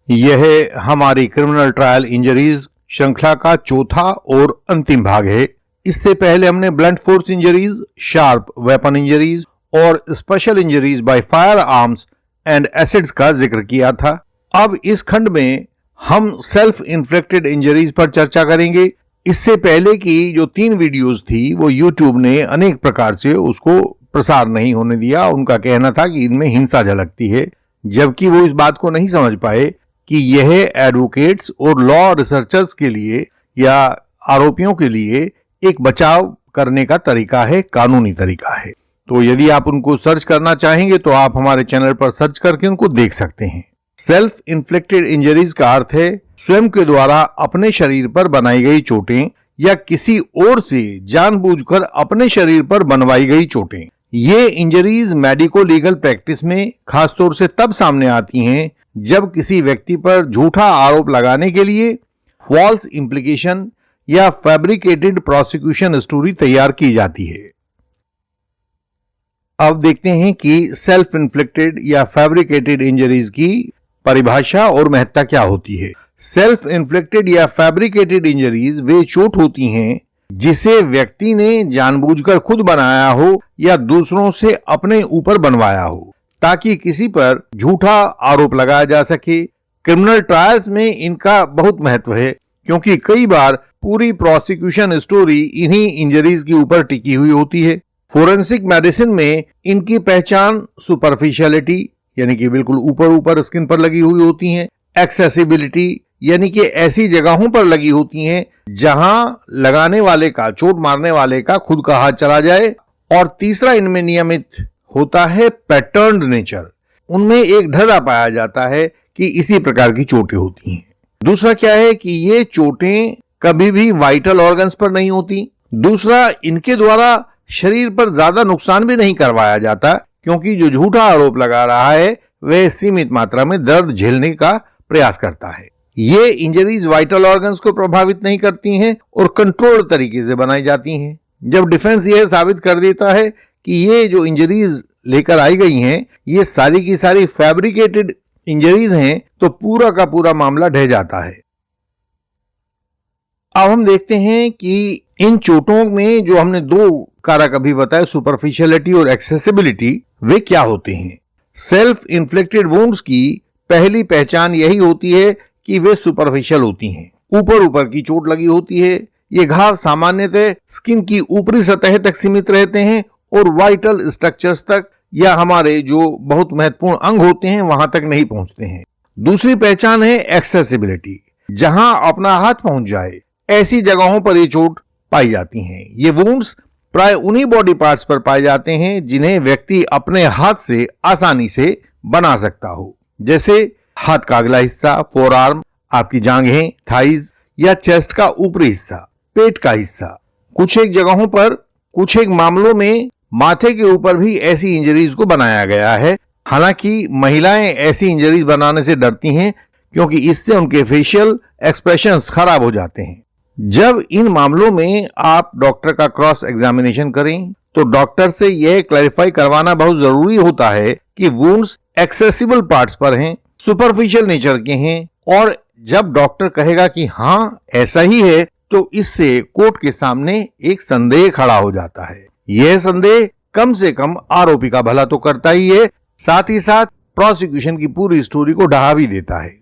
यह हमारी criminal trial injuries श्रृंखला का चौथा और अंतिम भाग है। इससे पहले हमने blunt force injuries, sharp weapon injuries और special injuries by firearms and acids का जिक्र किया था। अब इस खंड में हम सेल्फ इन्फ्लिक्टेड इंजरीज पर चर्चा करेंगे। इससे पहले की जो 3 वीडियोस थी वो यूट्यूब ने अनेक प्रकार से उसको प्रसार नहीं होने दिया। उनका कहना था कि इनमें हिंसा झलकती है, जबकि वो इस बात को नहीं समझ पाए कि यह एडवोकेट्स और लॉ रिसर्चर्स के लिए या आरोपियों के लिए एक बचाव करने का तरीका है, कानूनी तरीका है। तो यदि आप उनको सर्च करना चाहेंगे तो आप हमारे चैनल पर सर्च करके उनको देख सकते हैं। सेल्फ इन्फ्लिक्टेड इंजरीज का अर्थ है स्वयं के द्वारा अपने शरीर पर बनाई गई चोटें या किसी और से जानबूझकर अपने शरीर पर बनवाई गई चोटें। ये इंजरीज मेडिको लीगल प्रैक्टिस में खासतौर से तब सामने आती हैं जब किसी व्यक्ति पर झूठा आरोप लगाने के लिए फॉल्स इंप्लीकेशन या फैब्रिकेटेड प्रोसिक्यूशन स्टोरी तैयार की जाती है। अब देखते हैं कि सेल्फ इन्फ्लिक्टेड या फैब्रिकेटेड इंजरीज की परिभाषा और महत्ता क्या होती है। सेल्फ इन्फ्लिक्टेड या फैब्रिकेटेड इंजरीज वे चोट होती हैं जिसे व्यक्ति ने जानबूझकर खुद बनाया हो या दूसरों से अपने ऊपर बनवाया हो ताकि किसी पर झूठा आरोप लगाया जा सके। क्रिमिनल ट्रायल्स में इनका बहुत महत्व है क्योंकि कई बार पूरी प्रोसिक्यूशन स्टोरी इन्हीं इंजरीज के ऊपर टिकी हुई होती है। फोरेंसिक मेडिसिन में इनकी पहचान सुपरफिशियलिटी यानी कि बिल्कुल ऊपर ऊपर स्किन पर लगी हुई होती हैं, एक्सेसिबिलिटी यानी कि ऐसी जगहों पर लगी होती हैं जहां लगाने वाले का, चोट मारने वाले का खुद का हाथ चला जाए, और तीसरा इनमें नियमित होता है पैटर्न्ड नेचर। उनमें एक ढर्रा पाया जाता है कि इसी प्रकार की चोटें होती हैं। दूसरा क्या है कि ये चोटें कभी भी वाइटल ऑर्गन्स पर नहीं होती। दूसरा, इनके द्वारा शरीर पर ज्यादा नुकसान भी नहीं करवाया जाता क्योंकि जो झूठा आरोप लगा रहा है वह सीमित मात्रा में दर्द झेलने का प्रयास करता है। ये इंजरीज वाइटल ऑर्गन्स को प्रभावित नहीं करती हैं और कंट्रोल्ड तरीके से बनाई जाती हैं। जब डिफेंस यह साबित कर देता है कि ये जो इंजरीज लेकर आई गई हैं ये सारी की सारी फैब्रिकेटेड इंजरीज हैं तो पूरा का पूरा मामला ढह जाता है। अब हम देखते हैं कि इन चोटों में जो हमने 2 कारक अभी बताए, सुपरफिशियलिटी और एक्सेसिबिलिटी, वे क्या होते हैं। सेल्फ इन्फ्लिक्टेड वुंड्स की पहली पहचान यही होती है कि वे सुपरफिशियल होती हैं, ऊपर ऊपर की चोट लगी होती है। ये घाव सामान्यतः स्किन की ऊपरी सतह तक सीमित रहते हैं और वाइटल स्ट्रक्चर्स तक या हमारे जो बहुत महत्वपूर्ण अंग होते हैं वहां तक नहीं पहुंचते हैं। दूसरी पहचान है एक्सेसिबिलिटी, जहां अपना हाथ पहुंच जाए ऐसी जगहों पर ये चोट पाई जाती हैं। ये वुंड्स प्राय उन्हीं बॉडी पार्ट्स पर पाए जाते हैं जिन्हें व्यक्ति अपने हाथ से आसानी से बना सकता हो, जैसे हाथ का अगला हिस्सा, फोरआर्म, आपकी जांघें, थाइज या चेस्ट का ऊपरी हिस्सा, पेट का हिस्सा। कुछ एक जगहों पर, कुछ एक मामलों में माथे के ऊपर भी ऐसी इंजरीज को बनाया गया है। हालांकि महिलाएं ऐसी इंजरीज बनाने से डरती हैं क्योंकि इससे उनके फेशियल एक्सप्रेशंस खराब हो जाते हैं। जब इन मामलों में आप डॉक्टर का क्रॉस एग्जामिनेशन करें तो डॉक्टर से यह क्लैरिफाई करवाना बहुत जरूरी होता है कि वुंड्स एक्सेसिबल पार्ट्स पर हैं, सुपरफिशियल नेचर के हैं, और जब डॉक्टर कहेगा कि हाँ ऐसा ही है तो इससे कोर्ट के सामने एक संदेह खड़ा हो जाता है। यह संदेह कम से कम आरोपी का भला तो करता ही है, साथ ही साथ प्रोसिक्यूशन की पूरी स्टोरी को ढहा भी देता है।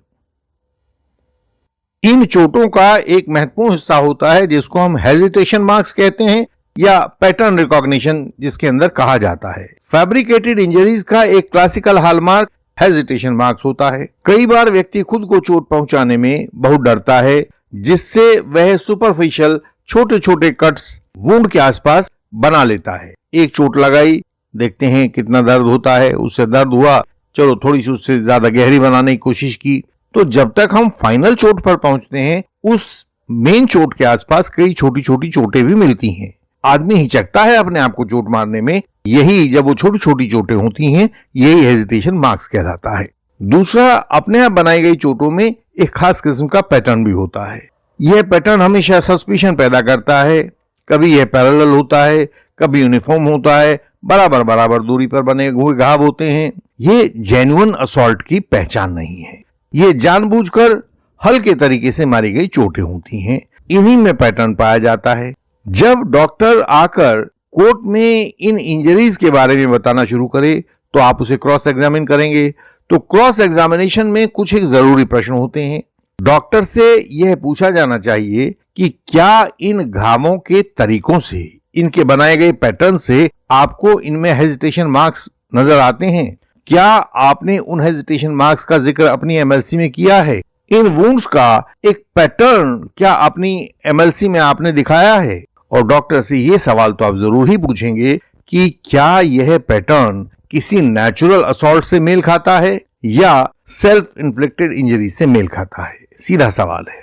इन चोटों का एक महत्वपूर्ण हिस्सा होता है जिसको हम हेजिटेशन मार्क्स कहते हैं या पैटर्न रिकॉग्निशन जिसके अंदर कहा जाता है। फैब्रिकेटेड इंजरीज का एक क्लासिकल हॉलमार्क हेजिटेशन मार्क्स होता है। कई बार व्यक्ति खुद को चोट पहुंचाने में बहुत डरता है जिससे वह सुपरफिशियल छोटे छोटे कट्स वुंड के आसपास बना लेता है। एक चोट लगाई, देखते हैं कितना दर्द होता है, उससे दर्द हुआ, चलो थोड़ी सी उससे ज्यादा गहरी बनाने की कोशिश की, तो जब तक हम फाइनल चोट पर पहुंचते हैं उस मेन चोट के आसपास कई छोटी छोटी चोटें भी मिलती हैं। आदमी हिचकता है अपने आप को चोट मारने में, यही जब वो छोटी छोटी चोटें होती हैं यही हेजिटेशन मार्क्स कहलाता है। दूसरा, अपने आप बनाई गई चोटों में एक खास किस्म का पैटर्न भी होता है। यह पैटर्न हमेशा सस्पिशन पैदा करता है। कभी यह पैरेलल होता है, कभी यूनिफॉर्म होता है, बराबर बराबर दूरी पर बने हुए घाव होते हैं। ये जेन्युइन असॉल्ट की पहचान नहीं है। ये जानबूझकर हल्के तरीके से मारी गई चोटें होती हैं। इन्हीं में पैटर्न पाया जाता है। जब डॉक्टर आकर कोर्ट में इन इंजरीज के बारे में बताना शुरू करे तो आप उसे क्रॉस एग्जामिन करेंगे। तो क्रॉस एग्जामिनेशन में कुछ एक जरूरी प्रश्न होते हैं। डॉक्टर से यह पूछा जाना चाहिए कि क्या इन घावों के तरीकों से, इनके बनाए गए पैटर्न से आपको इनमें हेजिटेशन मार्क्स नजर आते हैं? क्या आपने उन हेजिटेशन मार्क्स का जिक्र अपनी एमएलसी में किया है? इन वुंड्स का एक पैटर्न क्या अपनी एमएलसी में आपने दिखाया है? और डॉक्टर से ये सवाल तो आप जरूर ही पूछेंगे कि क्या यह पैटर्न किसी नेचुरल असॉल्ट से मेल खाता है या सेल्फ इन्फ्लिक्टेड इंजरी से मेल खाता है? सीधा सवाल है।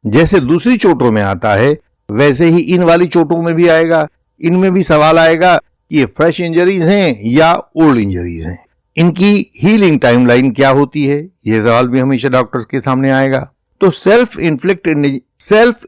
जैसे दूसरी चोटों में आता है वैसे ही इन वाली चोटों में भी आएगा। इनमें भी सवाल आएगा कि ये फ्रेश इंजरीज हैं या ओल्ड इंजरीज हैं। इनकी हीलिंग टाइमलाइन क्या होती है? यह सवाल भी हमेशा डॉक्टर्स के सामने आएगा। तो सेल्फ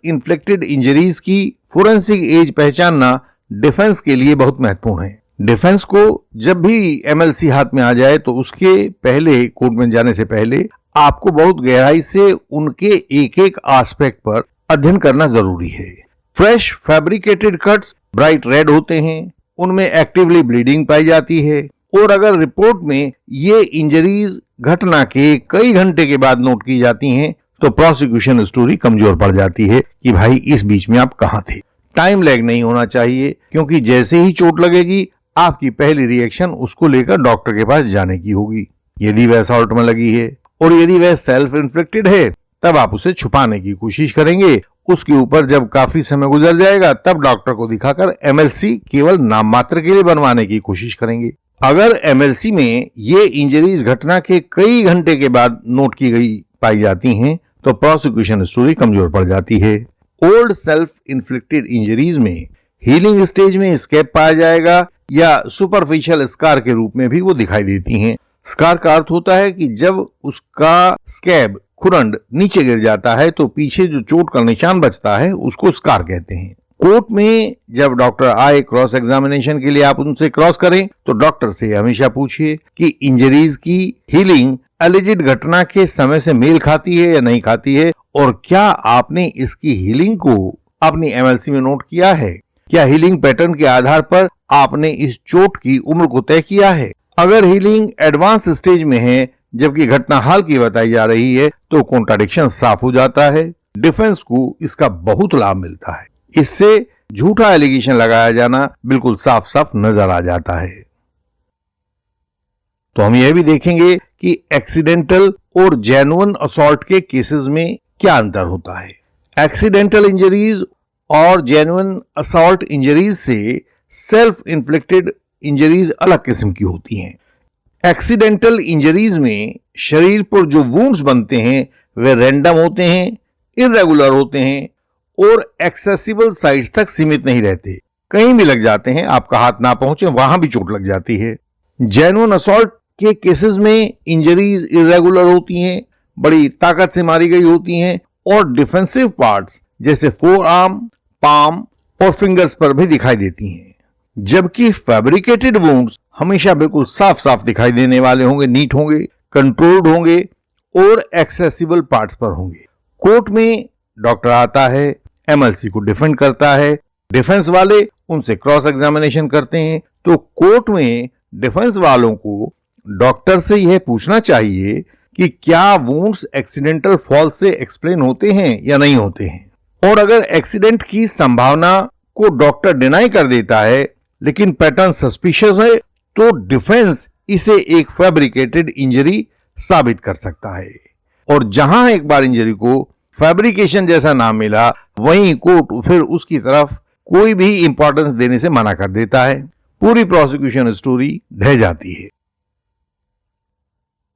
इन्फ्लिक्टेड इंजरीज की फोरेंसिक एज पहचानना डिफेंस के लिए बहुत महत्वपूर्ण है। डिफेंस को जब भी एमएलसी हाथ में आ जाए तो उसके पहले, कोर्ट में जाने से पहले, आपको बहुत गहराई से उनके एक एक एस्पेक्ट पर अध्ययन करना जरूरी है। Fresh fabricated cuts bright red होते हैं, उनमें एक्टिवली ब्लीडिंग पाई जाती है और अगर रिपोर्ट में ये इंजरीज घटना के कई घंटे के बाद नोट की जाती हैं तो प्रोसिक्यूशन स्टोरी कमजोर पड़ जाती है कि भाई इस बीच में आप कहां थे। टाइम लैग नहीं होना चाहिए, क्योंकि जैसे ही चोट लगेगी आपकी पहली रिएक्शन उसको लेकर डॉक्टर के पास जाने की होगी। यदि वह असॉल्ट में लगी है और यदि वह सेल्फ इन्फ्लिक्टेड है तब आप उसे छुपाने की कोशिश करेंगे। उसके ऊपर जब काफी समय गुजर जाएगा तब डॉक्टर को दिखाकर एमएलसी केवल नाम मात्र के लिए बनवाने की कोशिश करेंगे। अगर एमएलसी में ये इंजरीज घटना के कई घंटे के बाद नोट की गई पाई जाती हैं तो प्रोसिक्यूशन स्टोरी कमजोर पड़ जाती है। ओल्ड सेल्फ इन्फ्लिक्टेड इंजरीज में हीलिंग स्टेज में स्कैब पाया जाएगा या सुपरफिशियल स्कार के रूप में भी वो दिखाई देती हैं। स्कार का अर्थ होता है कि जब उसका स्कैब, खुरंड नीचे गिर जाता है तो पीछे जो चोट का निशान बचता है उसको स्कार कहते हैं। कोर्ट में जब डॉक्टर आए क्रॉस एग्जामिनेशन के लिए, आप उनसे क्रॉस करें तो डॉक्टर से हमेशा पूछिए कि इंजरीज की हीलिंग एलिजिड घटना के समय से मेल खाती है या नहीं खाती है और क्या आपने इसकी हीलिंग को अपनी एमएलसी में नोट किया है? क्या हीलिंग पैटर्न के आधार पर आपने इस चोट की उम्र को तय किया है? अगर हीलिंग एडवांस स्टेज में है जबकि घटना हाल की बताई जा रही है तो कॉन्ट्राडिक्शन साफ हो जाता है। डिफेंस को इसका बहुत लाभ मिलता है। इससे झूठा एलिगेशन लगाया जाना बिल्कुल साफ साफ नजर आ जाता है। तो हम यह भी देखेंगे कि एक्सीडेंटल और जेन्युइन असॉल्ट के केसेस में क्या अंतर होता है। एक्सीडेंटल इंजरीज और जेन्युइन असॉल्ट इंजरीज से सेल्फ इन्फ्लिक्टेड इंजरीज अलग किस्म की होती हैं। एक्सीडेंटल इंजरीज में शरीर पर जो वुंड्स बनते हैं वे रैंडम होते हैं, इर्रेगुलर होते हैं और एक्सेसिबल साइट्स तक सीमित नहीं रहते। कहीं भी लग जाते हैं, आपका हाथ ना पहुंचे वहां भी चोट लग जाती है। जेन्युइन असॉल्ट के केसेस में इंजरीज इर्रेगुलर होती हैं, बड़ी ताकत से मारी गई होती हैं और डिफेंसिव पार्ट्स जैसे फोर आर्म, पाम और फिंगर्स पर भी दिखाई देती हैं। जबकि फैब्रिकेटेड वुंड्स हमेशा बिल्कुल साफ साफ दिखाई देने वाले होंगे, नीट होंगे, कंट्रोल्ड होंगे और एक्सेसिबल पार्ट्स पर होंगे। कोर्ट में डॉक्टर आता है, एमएलसी को डिफेंड करता है, डिफेंस वाले उनसे क्रॉस एग्जामिनेशन करते हैं। तो कोर्ट में डिफेंस वालों को डॉक्टर से यह पूछना चाहिए कि क्या वुंड्स एक्सीडेंटल फॉल से एक्सप्लेन होते हैं या नहीं होते हैं। और अगर एक्सीडेंट की संभावना को डॉक्टर डिनाई कर देता है लेकिन पैटर्न सस्पिशियस है तो डिफेंस इसे एक फैब्रिकेटेड इंजरी साबित कर सकता है। और जहां एक बार इंजरी को फैब्रिकेशन जैसा नाम मिला वहीं कोर्ट फिर उसकी तरफ कोई भी इंपॉर्टेंस देने से मना कर देता है। पूरी प्रोसिक्यूशन स्टोरी ढह जाती है।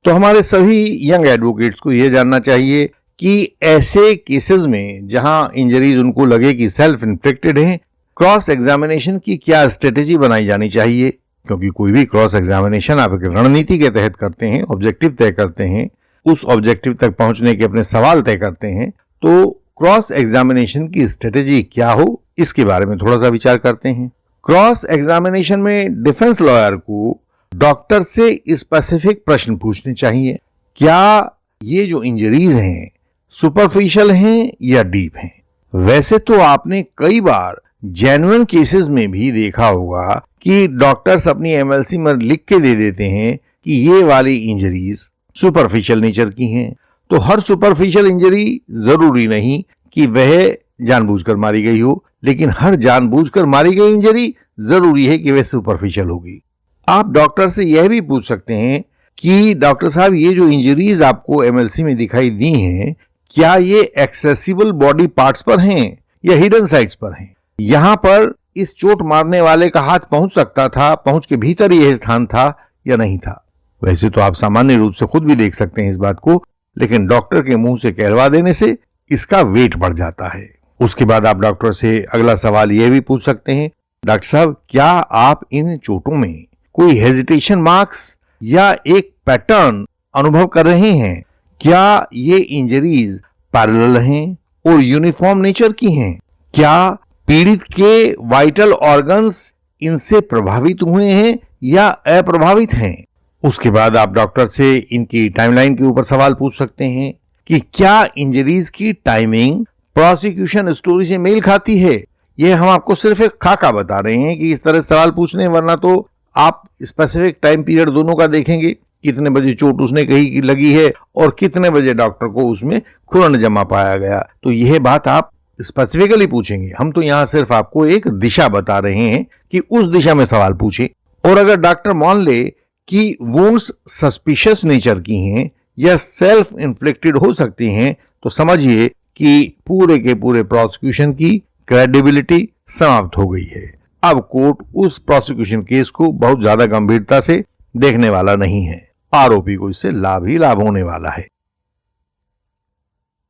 तो हमारे सभी यंग एडवोकेट्स को यह जानना चाहिए कि ऐसे केसेस में जहां इंजरीज उनको लगे कि सेल्फ इन्फेक्टेड हैं, क्रॉस एग्जामिनेशन की क्या स्ट्रेटेजी बनाई जानी चाहिए। क्योंकि कोई भी क्रॉस एग्जामिनेशन आप एक रणनीति के तहत करते हैं, ऑब्जेक्टिव तय करते हैं, उस ऑब्जेक्टिव तक पहुंचने के अपने सवाल तय करते हैं। तो क्रॉस एग्जामिनेशन की स्ट्रेटेजी क्या हो इसके बारे में थोड़ा सा विचार करते हैं। क्रॉस एग्जामिनेशन में डिफेंस लॉयर को डॉक्टर से स्पेसिफिक प्रश्न पूछने चाहिए। क्या ये जो इंजरीज हैं सुपरफिशियल हैं या डीप हैं? वैसे तो आपने कई बार जेन्युइन केसेस में भी देखा होगा कि डॉक्टर्स अपनी एमएलसी में लिख के दे देते हैं कि ये वाली इंजरीज सुपरफिशियल नेचर की हैं। तो हर सुपरफिशियल इंजरी जरूरी नहीं कि वह जानबूझकर मारी गई हो, लेकिन हर जानबूझकर मारी गई इंजरी जरूरी है कि वह सुपरफिशियल होगी। आप डॉक्टर से यह भी पूछ सकते हैं कि डॉक्टर साहब, ये जो इंजरीज आपको एमएलसी में दिखाई दी हैं, क्या ये एक्सेसिबल बॉडी पार्ट्स पर हैं या हिडन साइट्स पर हैं? यहां पर इस चोट मारने वाले का हाथ पहुंच सकता था, पहुंच के भीतर यह स्थान था या नहीं था? वैसे तो आप सामान्य रूप से खुद भी देख सकते हैं इस बात को, लेकिन डॉक्टर के मुंह से कहलवा देने से इसका वेट बढ़ जाता है। उसके बाद आप डॉक्टर से अगला सवाल यह भी पूछ सकते हैं, डॉक्टर साहब, क्या आप इन चोटों में कोई हेजिटेशन मार्क्स या एक पैटर्न अनुभव कर रहे हैं? क्या ये इंजरीज पैरेलल हैं और यूनिफॉर्म नेचर की हैं? क्या पीड़ित के वाइटल ऑर्गन्स इनसे प्रभावित हुए हैं या अप्रभावित हैं? उसके बाद आप डॉक्टर से इनकी टाइमलाइन के ऊपर सवाल पूछ सकते हैं कि क्या इंजरीज की टाइमिंग प्रोसिक्यूशन स्टोरी से मेल खाती है? यह हम आपको सिर्फ एक खाका बता रहे हैं कि इस तरह सवाल पूछने, वरना तो आप स्पेसिफिक टाइम पीरियड दोनों का देखेंगे, कितने बजे चोट उसने कही की लगी है और कितने बजे डॉक्टर को उसमें खुरन जमा पाया गया। तो यह बात आप स्पेसिफिकली पूछेंगे। हम तो यहां सिर्फ आपको एक दिशा बता रहे हैं कि उस दिशा में सवाल पूछे। और अगर डॉक्टर मान ले कि वुंड्स सस्पिशियस नेचर की हैं या सेल्फ इन्फ्लिक्टेड हो सकती हैं, तो समझिए कि पूरे के पूरे प्रोसिक्यूशन की क्रेडिबिलिटी समाप्त हो गई है। अब कोर्ट उस प्रोसिक्यूशन केस को बहुत ज्यादा गंभीरता से देखने वाला नहीं है। आरोपी को इससे लाभ ही लाभ होने वाला है।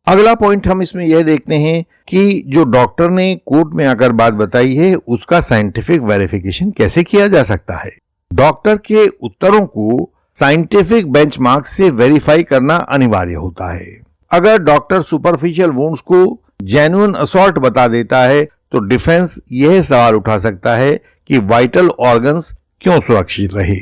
अगला पॉइंट हम इसमें यह देखते हैं कि जो डॉक्टर ने कोर्ट में आकर बात बताई है, उसका साइंटिफिक वेरिफिकेशन कैसे किया जा सकता है। डॉक्टर के उत्तरों को साइंटिफिक बेंचमार्क से वेरीफाई करना अनिवार्य होता है। अगर डॉक्टर सुपरफिशियल वुंड्स को जेन्युइन असॉल्ट बता देता है, तो डिफेंस यह सवाल उठा सकता है कि वाइटल ऑर्गन्स क्यों सुरक्षित रहे।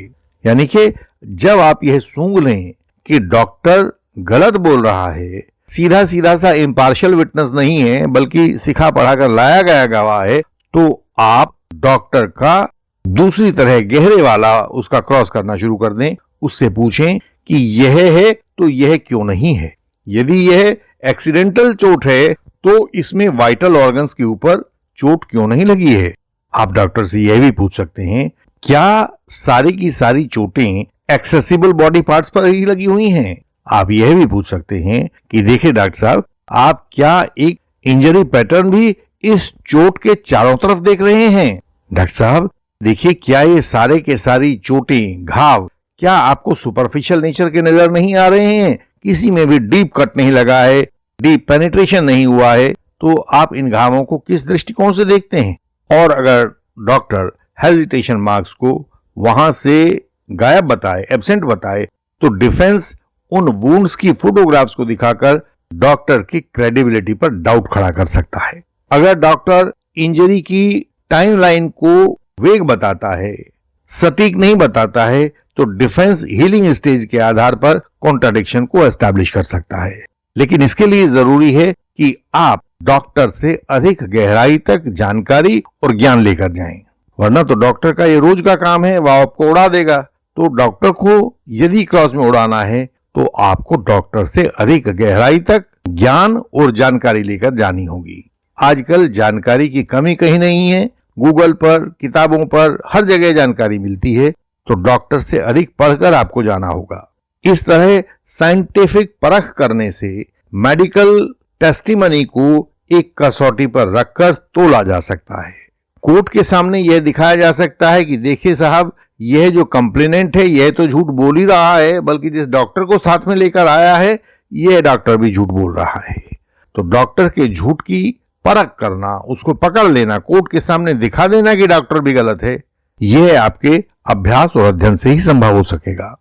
यानी कि जब आप यह सूंघ लें कि डॉक्टर गलत बोल रहा है, सीधा सीधा सा इम्पार्शियल विटनेस नहीं है, बल्कि सिखा पढ़ाकर लाया गया गवाह है, तो आप डॉक्टर का दूसरी तरह गहरे वाला उसका क्रॉस करना शुरू कर दें। उससे पूछें कि यह है तो यह क्यों नहीं है। यदि यह एक्सीडेंटल चोट है तो इसमें वाइटल ऑर्गन्स के ऊपर चोट क्यों नहीं लगी है। आप डॉक्टर से यह भी पूछ सकते हैं, क्या सारी की सारी चोटें एक्सेसिबल बॉडी पार्ट्स पर ही लगी हुई हैं। आप यह भी पूछ सकते हैं कि देखिए डॉक्टर साहब, आप क्या एक इंजरी पैटर्न भी इस चोट के चारों तरफ देख रहे हैं। डॉक्टर साहब देखिए, क्या ये सारे के सारी चोटें, घाव, क्या आपको सुपरफिशियल नेचर के नजर नहीं आ रहे हैं? किसी में भी डीप कट नहीं लगा है, डीप पेनिट्रेशन नहीं हुआ है, तो आप इन घावों को किस दृष्टिकोण से देखते हैं। और अगर डॉक्टर हेजिटेशन मार्क्स को वहां से गायब बताए, एब्सेंट बताए, तो डिफेंस उन वुंड्स की फोटोग्राफ्स को दिखाकर डॉक्टर की क्रेडिबिलिटी पर डाउट खड़ा कर सकता है। अगर डॉक्टर इंजरी की टाइमलाइन को वेग बताता है, सटीक नहीं बताता है, तो डिफेंस हीलिंग स्टेज के आधार पर कॉन्ट्राडिक्शन को एस्टैब्लिश कर सकता है। लेकिन इसके लिए जरूरी है कि आप डॉक्टर से अधिक गहराई तक जानकारी और ज्ञान लेकर जाएं, वरना तो डॉक्टर का ये रोज का काम है, वह आपको उड़ा देगा। तो डॉक्टर को यदि क्रॉस में उड़ाना है तो आपको डॉक्टर से अधिक गहराई तक ज्ञान और जानकारी लेकर जानी होगी। आजकल जानकारी की कमी कहीं नहीं है, गूगल पर, किताबों पर हर जगह जानकारी मिलती है, तो डॉक्टर से अधिक पढ़कर आपको जाना होगा। इस तरह साइंटिफिक परख करने से मेडिकल टेस्टिमनी को एक कसौटी पर रखकर तोला जा सकता है। कोर्ट के सामने यह दिखाया जा सकता है कि देखिए साहब, यह जो कंप्लेनेंट है यह तो झूठ बोल ही रहा है, बल्कि जिस डॉक्टर को साथ में लेकर आया है यह डॉक्टर भी झूठ बोल रहा है। तो डॉक्टर के झूठ की परख करना, उसको पकड़ लेना, कोर्ट के सामने दिखा देना कि डॉक्टर भी गलत है, यह आपके अभ्यास और अध्ययन से ही संभव हो सकेगा।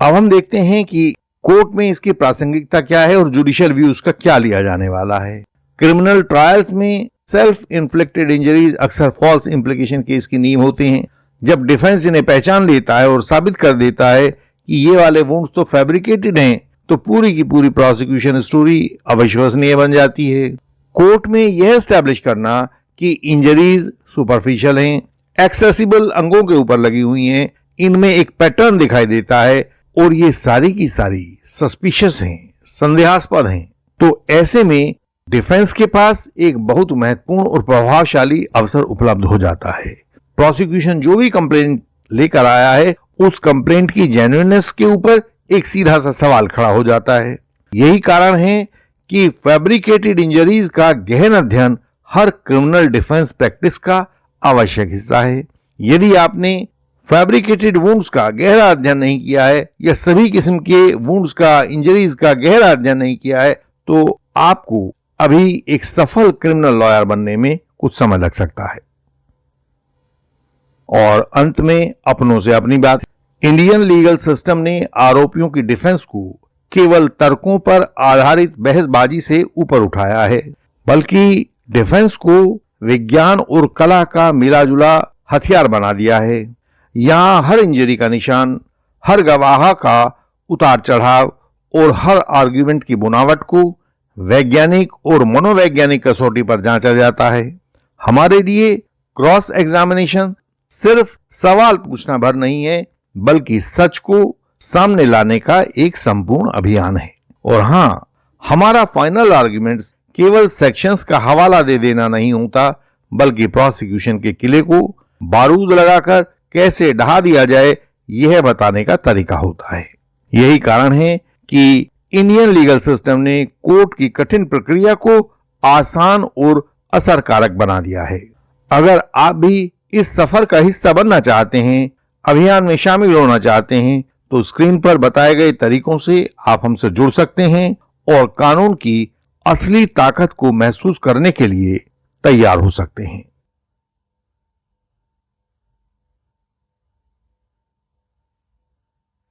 अब हम देखते हैं कि कोर्ट में इसकी प्रासंगिकता क्या है और जुडिशियल व्यू उसका क्या लिया जाने वाला है। क्रिमिनल ट्रायल्स में सेल्फ इन्फ्लिक्टेड इंजरीज अक्सर फॉल्स इंप्लीकेशन केस की नींव होते हैं। जब डिफेंस इन्हें पहचान लेता है और साबित कर देता है कि ये वाले वुंड्स तो फैब्रिकेटेड हैं, तो पूरी की पूरी प्रोसिक्यूशन स्टोरी अविश्वसनीय बन जाती है। कोर्ट में यह एस्टैब्लिश करना कि इंजरीज सुपरफिशियल हैं, एक्सेसिबल अंगों के ऊपर लगी हुई हैं, इनमें एक पैटर्न दिखाई देता है और ये सारी की सारी सस्पिशियस हैं, संदेहास्पद हैं, तो ऐसे में डिफेंस के पास एक बहुत महत्वपूर्ण और प्रभावशाली अवसर उपलब्ध हो जाता है। प्रोसिक्यूशन जो भी कंप्लेंट लेकर आया है उस कंप्लेंट की जेन्युइननेस के ऊपर एक सीधा सा सवाल खड़ा हो जाता है। यही कारण है कि फैब्रिकेटेड इंजरीज का गहन अध्ययन हर क्रिमिनल डिफेंस प्रैक्टिस का आवश्यक हिस्सा है। यदि आपने फैब्रिकेटेड वुंड्स का गहरा अध्ययन नहीं किया है या सभी किस्म के वुंड्स का, इंजरीज का गहरा अध्ययन नहीं किया है, तो आपको अभी एक सफल क्रिमिनल लॉयर बनने में कुछ समय लग सकता है। और अंत में अपनों से अपनी बात, इंडियन लीगल सिस्टम ने आरोपियों की डिफेंस को केवल तर्कों पर आधारित बहसबाजी से ऊपर उठाया है, बल्कि डिफेंस को विज्ञान और कला का मिलाजुला हथियार बना दिया है। यहां हर इंजरी का निशान, हर गवाह का उतार चढ़ाव और हर आर्ग्यूमेंट की बुनावट को वैज्ञानिक और मनोवैज्ञानिक कसौटी पर जांचा जाता है। हमारे लिए क्रॉस एग्जामिनेशन सिर्फ सवाल पूछना भर नहीं है, बल्कि सच को सामने लाने का एक संपूर्ण अभियान है। और हां, हमारा फाइनल आर्ग्यूमेंट्स केवल सेक्शंस का हवाला दे देना नहीं होता, बल्कि प्रोसिक्यूशन के किले को बारूद लगाकर कैसे ढहा दिया जाए यह बताने का तरीका होता है। यही कारण है कि इंडियन लीगल सिस्टम ने कोर्ट की कठिन प्रक्रिया को आसान और असरकारक बना दिया है। अगर आप भी इस सफर का हिस्सा बनना चाहते हैं, अभियान में शामिल होना चाहते हैं, तो स्क्रीन पर बताए गए तरीकों से आप हमसे जुड़ सकते हैं और कानून की असली ताकत को महसूस करने के लिए तैयार हो सकते हैं।